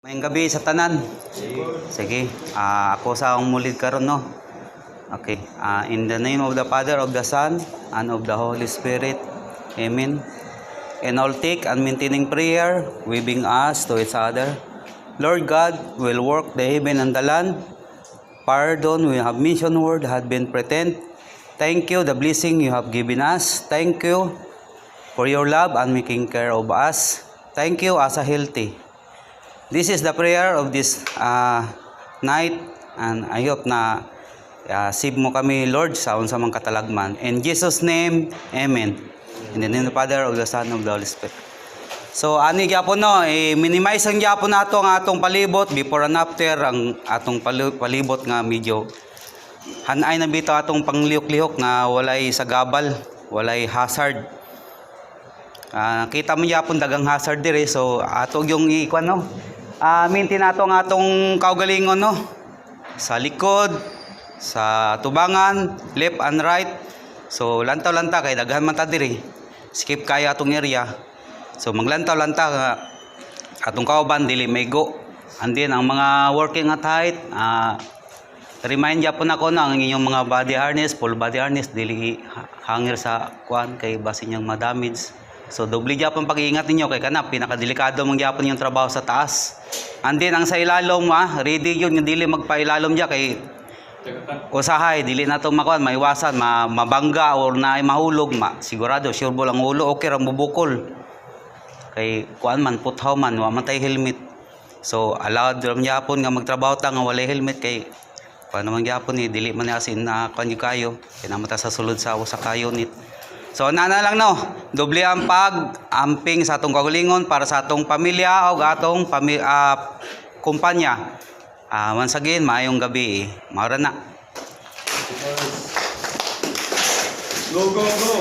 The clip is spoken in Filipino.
Mayang gabi sa tanan. Sige. Ako sa akong mulid karon no. Okay. In the name of the Father, of the Son, and of the Holy Spirit. Amen. And all take and maintaining prayer, weaving us to each other. Lord God will work the heaven and the land. Pardon, we have mission word had been pretend. Thank you, the blessing you have given us. Thank you for your love and making care of us. Thank you as a healthy. This is the prayer of this night, and I hope na save mo kami, Lord, sa unsa mang katalagman. In Jesus' name, Amen. In the name of the Father, of the Son, of the Holy Spirit. So, ani gyapon no, minimize ang gyapon nato ang atong palibot before and after ang atong palibot nga medyo hanay na bitaw atong panglihok-lihok nga walay sagabal, walay hazard. Kita mo gyapon dagang hazard dire, so ato yung ikuan no. Maintain nato ang atong kaugalingon no. Sa likod, sa tubangan, left and right. So lantaw-lanta kay daghan man ta diri. Skip kaya atong area. So maglantaw-lanta nga atong kauban dili may go. And then ang mga working at height, remind ya po na ko na ang inyong mga body harness, full body harness dili hangir sa kuan kay basin yang ma-damage. So doble gyapon pag-iingat ninyo kay kana pinakadelikado mong gyapon yung trabaho sa taas. And then ang sa ilalom ready yun yung dili magpailalom diya kay usahay dili na to makuan maiwasan mabangga or na mahulog sigurado sure bol ang ulo okay ra mubukol. Kay kuan man puthaw man wa man tay helmet. So allowed ram gyapon nga magtrabaho ta nga walay helmet kay paano man gyapon dili man asin na kuan kayo kay namata sa sulod sa usa ka unit. So nana lang no, doble ang pag-amping sa atong kaugalingon para sa atong pamilya o atong kumpanya. Once again, maayong gabi. Maura na. Go, go, go!